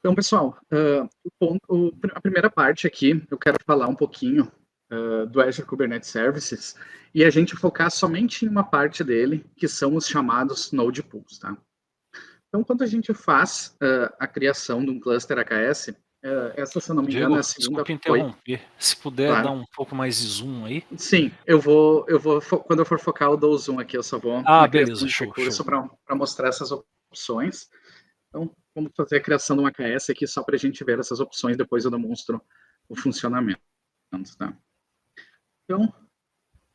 Então, pessoal, a primeira parte aqui, eu quero falar um pouquinho do Azure Kubernetes Services e a gente focar somente em uma parte dele, que são os chamados Node Pools, tá? Então, quando a gente faz a criação de um cluster AKS, essa, se eu não me engano, Diego, é a segunda... desculpe interromper. Se puder Claro. dar um pouco mais de zoom aí. Sim, quando eu for focar, eu dou o zoom aqui, eu só vou na criação Beleza, de show. recurso para mostrar essas opções. Então, vamos fazer a criação de um AKS aqui só para a gente ver essas opções, depois eu demonstro o funcionamento, tá? Então,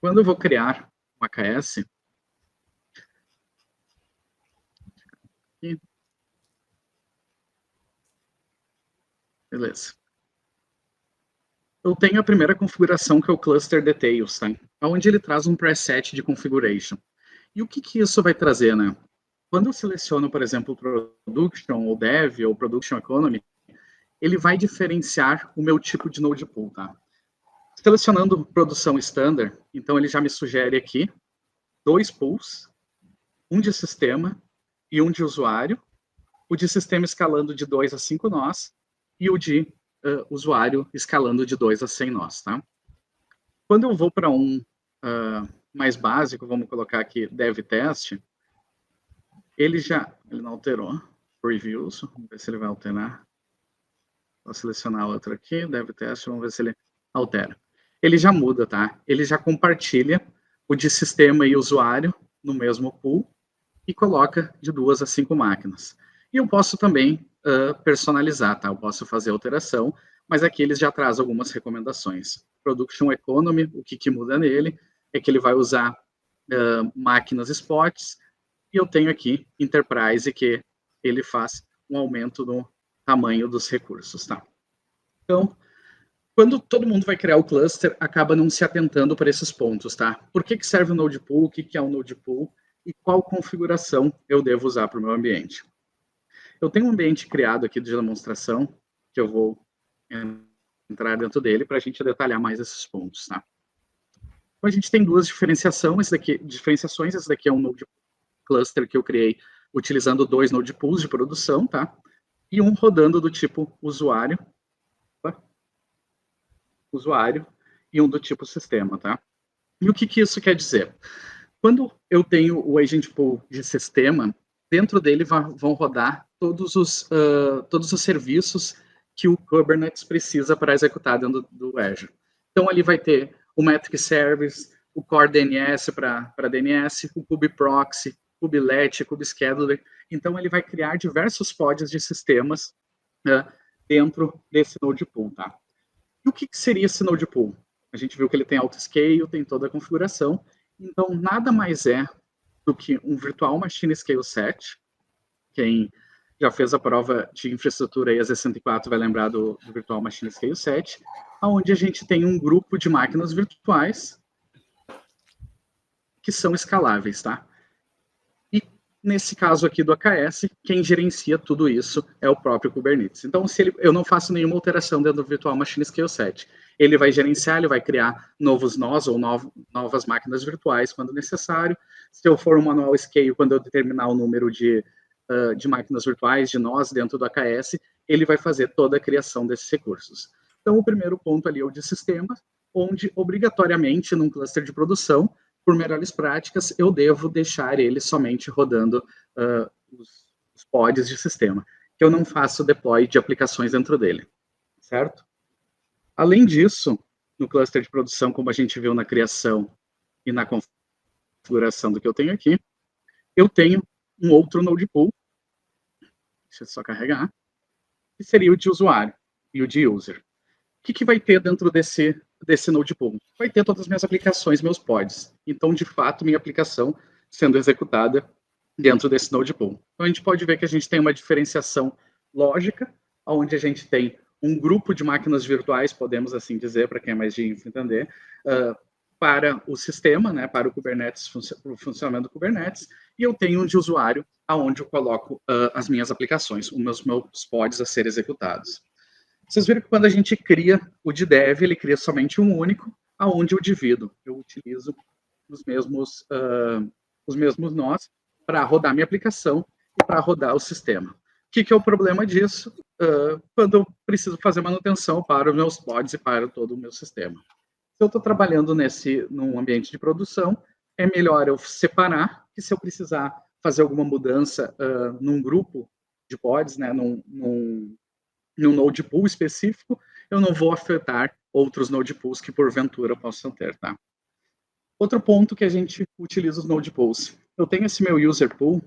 quando eu vou criar um AKS, aqui, beleza. Eu tenho a primeira configuração, que é o Cluster Details, tá? Onde ele traz um preset de configuration. E o que isso vai trazer, né? Quando eu seleciono, por exemplo, Production, ou Dev, ou Production Economy, ele vai diferenciar o meu tipo de node pool, tá? Selecionando produção standard, então ele já me sugere aqui 2 pools, um de sistema e um de usuário, o de sistema escalando de 2 a 5 nós e o de usuário escalando de 2 a 100 nós, tá? Quando eu vou para um mais básico, vamos colocar aqui dev test, ele não alterou previews, vamos ver se ele vai alterar. Vou selecionar outro aqui, dev test, vamos ver se ele altera. Ele já muda, tá? Ele já compartilha o de sistema e usuário no mesmo pool e coloca de 2 a 5 máquinas. E eu posso também personalizar, tá? Eu posso fazer alteração, mas aqui eles já trazem algumas recomendações. Production Economy, o que muda nele é que ele vai usar máquinas spots, e eu tenho aqui Enterprise, que ele faz um aumento no tamanho dos recursos, tá? Então, quando todo mundo vai criar o cluster, acaba não se atentando para esses pontos, tá? Por que serve o Node Pool, o que é um Node Pool e qual configuração eu devo usar para o meu ambiente. Eu tenho um ambiente criado aqui de demonstração, que eu vou entrar dentro dele para a gente detalhar mais esses pontos, tá? Então, a gente tem duas diferenciações, esse daqui é um Node Cluster que eu criei utilizando 2 Node Pools de produção, tá? E um rodando do tipo usuário, e um do tipo sistema, tá? E o que isso quer dizer? Quando eu tenho o Agent Pool de sistema, dentro dele vão rodar todos os serviços que o Kubernetes precisa para executar dentro do Azure. Então, ali vai ter o Metric Service, o Core DNS para DNS, o kubeproxy, kubelet, kubescheduler. Então, ele vai criar diversos pods de sistemas dentro desse Node Pool, tá? E o que seria esse Node Pool? A gente viu que ele tem autoscale, tem toda a configuração. Então, nada mais é do que um Virtual Machine Scale Set. Quem já fez a prova de infraestrutura EASE-104 vai lembrar do Virtual Machine Scale Set, onde a gente tem um grupo de máquinas virtuais que são escaláveis, tá? E nesse caso aqui do AKS, quem gerencia tudo isso é o próprio Kubernetes. Então, eu não faço nenhuma alteração dentro do Virtual Machine Scale Set. Ele vai gerenciar, ele vai criar novos nós ou novas máquinas virtuais quando necessário. Se eu for um manual scale, quando eu determinar o número de máquinas virtuais, de nós dentro do AKS, ele vai fazer toda a criação desses recursos. Então, o primeiro ponto ali é o de sistema, onde, obrigatoriamente, num cluster de produção, por melhores práticas, eu devo deixar ele somente rodando os pods de sistema, que eu não faço deploy de aplicações dentro dele, certo? Além disso, no cluster de produção, como a gente viu na criação e na configuração do que eu tenho aqui, eu tenho um outro Node Pool, deixa eu só carregar, que seria o de usuário e o de user. O que vai ter dentro desse Node Pool? Vai ter todas as minhas aplicações, meus pods. Então, de fato, minha aplicação sendo executada dentro desse Node Pool. Então, a gente pode ver que a gente tem uma diferenciação lógica, onde a gente tem um grupo de máquinas virtuais, podemos assim dizer, para quem é mais de infra entender, para o sistema, né, para o Kubernetes, o funcionamento do Kubernetes, e eu tenho um de usuário, aonde eu coloco as minhas aplicações, os meus pods a serem executados. Vocês viram que quando a gente cria o de dev, ele cria somente um único, aonde eu divido. Eu utilizo os mesmos nós para rodar minha aplicação e para rodar o sistema. que é o problema disso? Quando eu preciso fazer manutenção para os meus pods e para todo o meu sistema. Se eu estou trabalhando num ambiente de produção, é melhor eu separar, que se eu precisar fazer alguma mudança num grupo de pods, né, num node pool específico, eu não vou afetar outros node pools que porventura possam ter, tá? Outro ponto que a gente utiliza os node pools. Eu tenho esse meu user pool,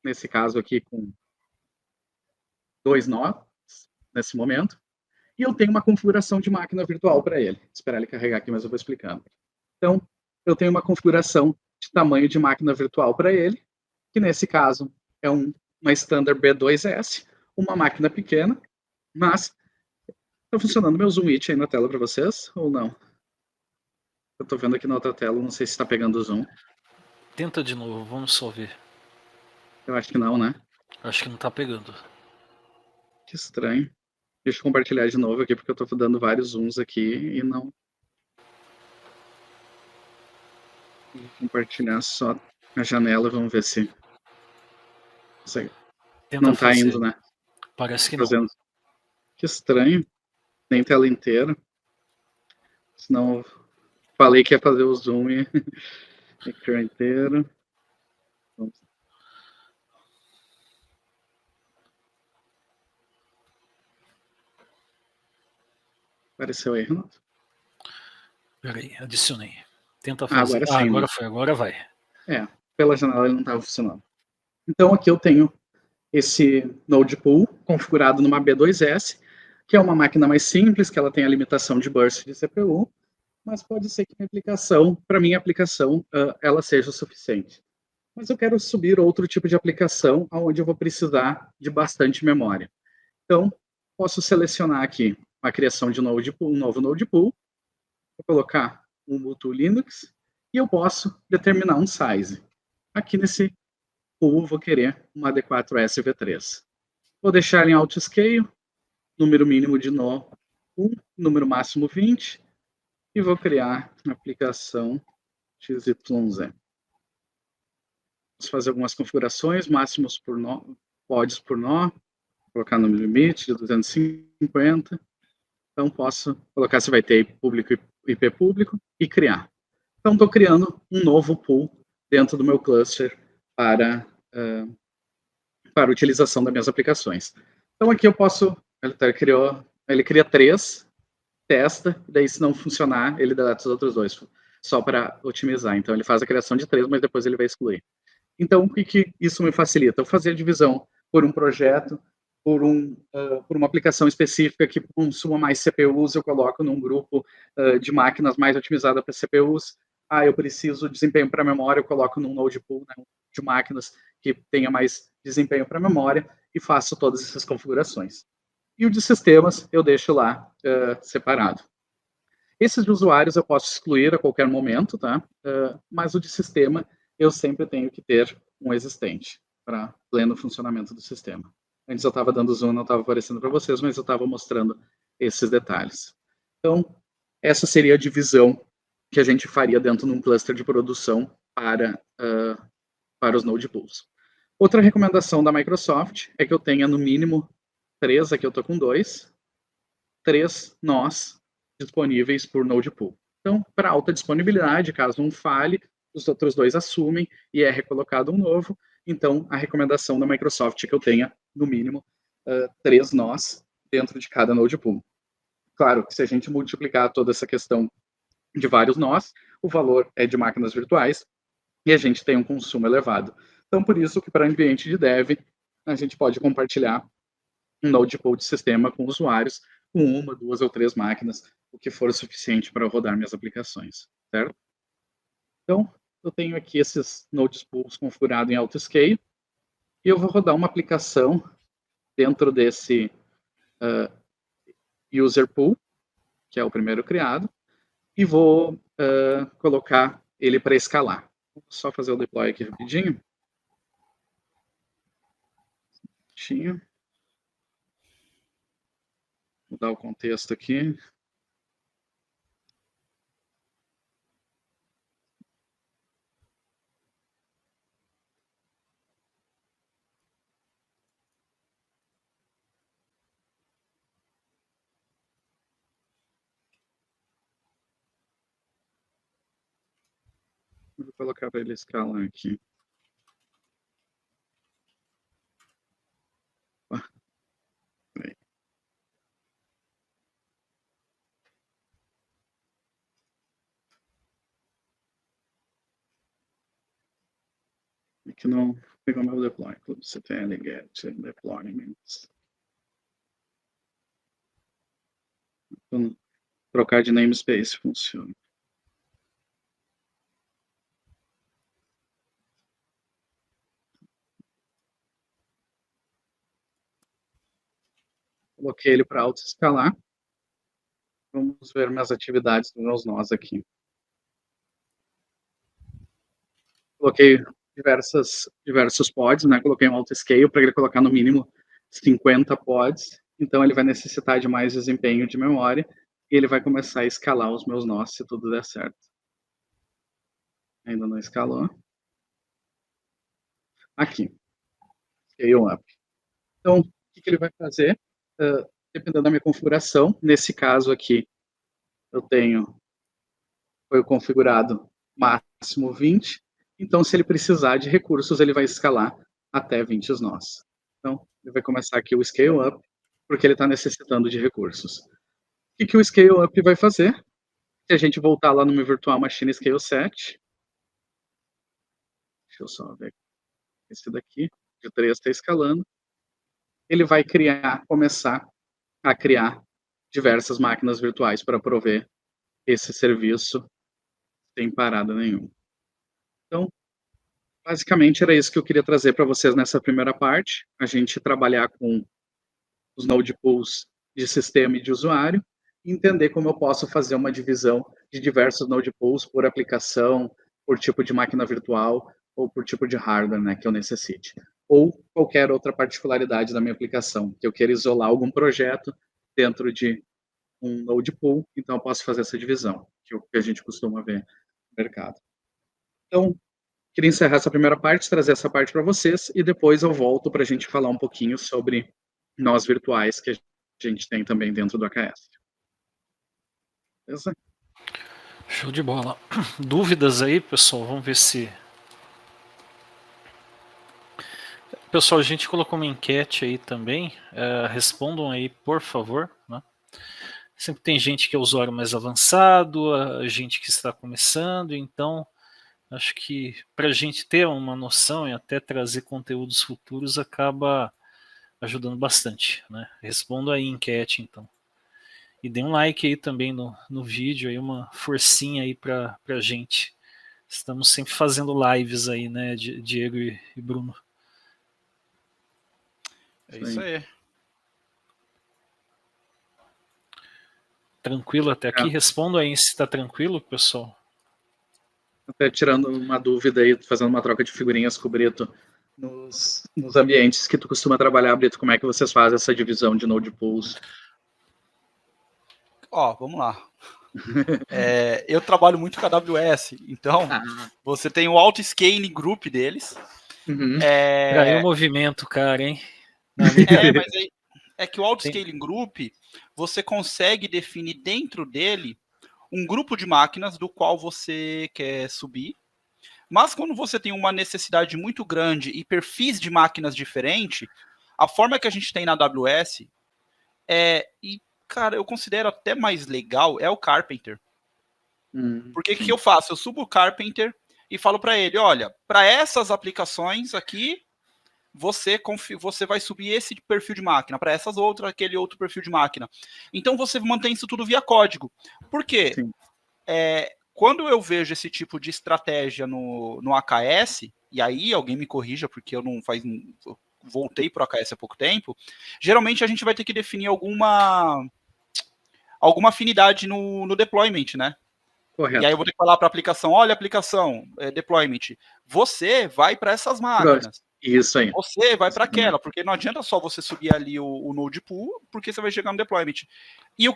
nesse caso aqui com 2 nodes, nesse momento, e eu tenho uma configuração de máquina virtual para ele. Vou esperar ele carregar aqui, mas eu vou explicando. Então, eu tenho uma configuração de tamanho de máquina virtual para ele, que nesse caso é uma Standard B2S, uma máquina pequena, mas está funcionando meu Zoom It aí na tela para vocês, ou não? Eu estou vendo aqui na outra tela, não sei se está pegando o zoom. Tenta de novo, vamos só ver. Eu acho que não, né? Acho que não tá pegando. Que estranho. Deixa eu compartilhar de novo aqui, porque eu estou dando vários zooms aqui e não... Vou compartilhar só a janela, vamos ver se... Tenta Não está fazer. indo, né? Parece que não. Fazendo. Que estranho. Nem tela inteira. Senão falei que ia fazer o zoom e ecrã inteiro. Apareceu aí, Renato? Peraí, adicionei. Tenta fazer. Agora sim, né? Agora foi, agora vai. Pela janela ele não estava funcionando. Então aqui eu tenho esse node pool configurado numa B2S, que é uma máquina mais simples, que ela tem a limitação de burst de CPU, mas pode ser que para minha aplicação, ela seja o suficiente. Mas eu quero subir outro tipo de aplicação onde eu vou precisar de bastante memória. Então, posso selecionar aqui a criação de um novo node pool, vou colocar um Ubuntu Linux, e eu posso determinar um size. Aqui nesse pool, vou querer uma D4S V3. Vou deixar em autoscale, número mínimo de nó 1, número máximo 20, e vou criar uma aplicação XYZ. Posso fazer algumas configurações, máximos por nó, pods por nó, colocar no limite de 250. Então, posso colocar se vai ter público e IP público e criar. Então, estou criando um novo pool dentro do meu cluster para utilização das minhas aplicações. Então, aqui eu posso, ele cria 3, testa, daí se não funcionar, ele deleta os outros 2, só para otimizar. Então, ele faz a criação de 3, mas depois ele vai excluir. Então, o que isso me facilita? Eu fazer a divisão por um projeto, por uma aplicação específica que consuma mais CPUs, eu coloco num grupo de máquinas mais otimizada para CPUs. Eu preciso de desempenho para memória, eu coloco num node pool, né, de máquinas que tenha mais desempenho para memória e faço todas essas configurações. E o de sistemas eu deixo lá separado. Esses de usuários eu posso excluir a qualquer momento, tá? Mas o de sistema eu sempre tenho que ter um existente para pleno funcionamento do sistema. Antes eu estava dando zoom, não estava aparecendo para vocês, mas eu estava mostrando esses detalhes. Então, essa seria a divisão que a gente faria dentro de um cluster de produção para os node pools. Outra recomendação da Microsoft é que eu tenha no mínimo 3, aqui eu estou com 2, 3 nós disponíveis por node pool. Então, para alta disponibilidade, caso um falhe, os outros 2 assumem e é recolocado um novo. Então, a recomendação da Microsoft é que eu tenha, no mínimo, 3 nós dentro de cada node pool. Claro que se a gente multiplicar toda essa questão de vários nós, o valor é de máquinas virtuais e a gente tem um consumo elevado. Então, por isso que para ambiente de dev, a gente pode compartilhar um node pool de sistema com usuários, com 1, 2 ou 3 máquinas, o que for suficiente para rodar minhas aplicações, certo? Então, eu tenho aqui esses nodes pools configurados em autoscale, e eu vou rodar uma aplicação dentro desse user pool, que é o primeiro criado, e vou colocar ele para escalar. Vou só fazer o deploy aqui rapidinho. Vou dar o contexto aqui. colocar para ele escalar aqui. Peraí. Aqui não pegou meu deploy. ctl get deployments. Então, trocar de namespace funciona. Coloquei ele para auto-escalar. Vamos ver minhas atividades dos meus nós aqui. Coloquei diversos pods, né? Coloquei um auto-scale para ele colocar no mínimo 50 pods. Então ele vai necessitar de mais desempenho de memória e ele vai começar a escalar os meus nós se tudo der certo. Ainda não escalou. Aqui. Scale up. Então, o que ele vai fazer? Dependendo da minha configuração, nesse caso aqui, foi configurado máximo 20. Então, se ele precisar de recursos, ele vai escalar até 20 nós. Então, ele vai começar aqui o scale up, porque ele está necessitando de recursos. O que o scale up vai fazer? Se a gente voltar lá no meu virtual machine scale set, deixa eu só ver esse daqui, de 3 está escalando, ele vai começar a criar diversas máquinas virtuais para prover esse serviço sem parada nenhuma. Então, basicamente era isso que eu queria trazer para vocês nessa primeira parte, a gente trabalhar com os node pools de sistema e de usuário, e entender como eu posso fazer uma divisão de diversos node pools por aplicação, por tipo de máquina virtual, ou por tipo de hardware, né, que eu necessite. Ou qualquer outra particularidade da minha aplicação, que eu queira isolar algum projeto dentro de um node pool, então eu posso fazer essa divisão, que é o que a gente costuma ver no mercado. Então, queria encerrar essa primeira parte, trazer essa parte para vocês, e depois eu volto para a gente falar um pouquinho sobre nós virtuais que a gente tem também dentro do AKS. Beleza? Show de bola. Dúvidas aí, pessoal? Vamos ver se... Pessoal, a gente colocou uma enquete aí também. Respondam aí, por favor, né? Sempre tem gente que é usuário mais avançado, a gente que está começando, então acho que para a gente ter uma noção e até trazer conteúdos futuros acaba ajudando bastante, né? Respondo aí a enquete, então. E dê um like aí também no vídeo, aí uma forcinha aí para a gente. Estamos sempre fazendo lives aí, né, Diego e Bruno. É isso aí. Tranquilo até aqui? Respondo aí se está tranquilo, pessoal. Até tirando uma dúvida aí, fazendo uma troca de figurinhas com o Brito, nos ambientes que tu costuma trabalhar, Brito, como é que vocês fazem essa divisão de node pools? Vamos lá. Eu trabalho muito com a AWS, então você tem o auto-scaling group deles. Uhum. O movimento, cara, hein? Mas é que o auto-scaling group, você consegue definir dentro dele um grupo de máquinas do qual você quer subir, mas quando você tem uma necessidade muito grande e perfis de máquinas diferentes, a forma que a gente tem na AWS cara, eu considero até mais legal é o Carpenter. Porque o que eu faço? Eu subo o Carpenter e falo para ele, olha, para essas aplicações aqui, você vai subir esse perfil de máquina, para essas outras, aquele outro perfil de máquina. Então você mantém isso tudo via código. Por quê? Quando eu vejo esse tipo de estratégia no AKS, e aí alguém me corrija, porque eu voltei para o AKS há pouco tempo, geralmente a gente vai ter que definir alguma afinidade no deployment, né? Correto. E aí eu vou ter que falar para a aplicação, olha, aplicação, deployment, você vai para essas máquinas. Isso aí. Você vai para aquela, porque não adianta só você subir ali o node pool, porque você vai chegar no deployment. E o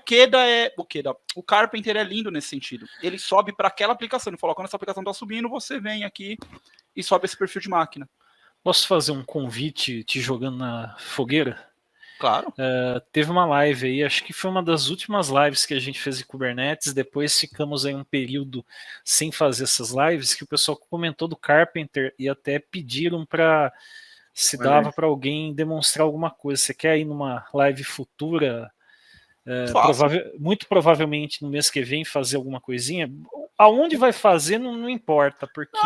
Carpenter é lindo nesse sentido. Ele sobe para aquela aplicação, ele fala, quando essa aplicação está subindo, você vem aqui e sobe esse perfil de máquina. Posso fazer um convite te jogando na fogueira? Claro. Teve uma live aí, acho que foi uma das últimas lives que a gente fez em Kubernetes, depois ficamos aí um período sem fazer essas lives, que o pessoal comentou do Carpenter e até pediram para se dava para alguém demonstrar alguma coisa. Você quer ir numa live futura, muito provavelmente no mês que vem, fazer alguma coisinha? Aonde vai fazer não importa, porque...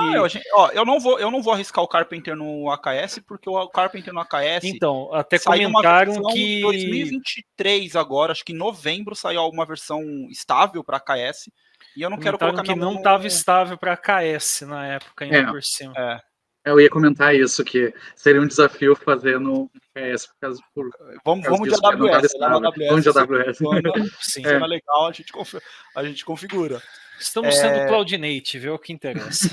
eu não vou arriscar o Carpenter no AKS, porque o Carpenter no AKS... Então, até comentaram que... Em 2023 agora, acho que em novembro, saiu uma versão estável para AKS, e eu não quero colocar que não estava estável para AKS na época, ainda por cima. Eu ia comentar isso, que seria um desafio fazer no AKS, vamos de AWS. Vamos de AWS. Sim, funciona legal, a gente configura. Estamos sendo Cloud Native, é o que interessa.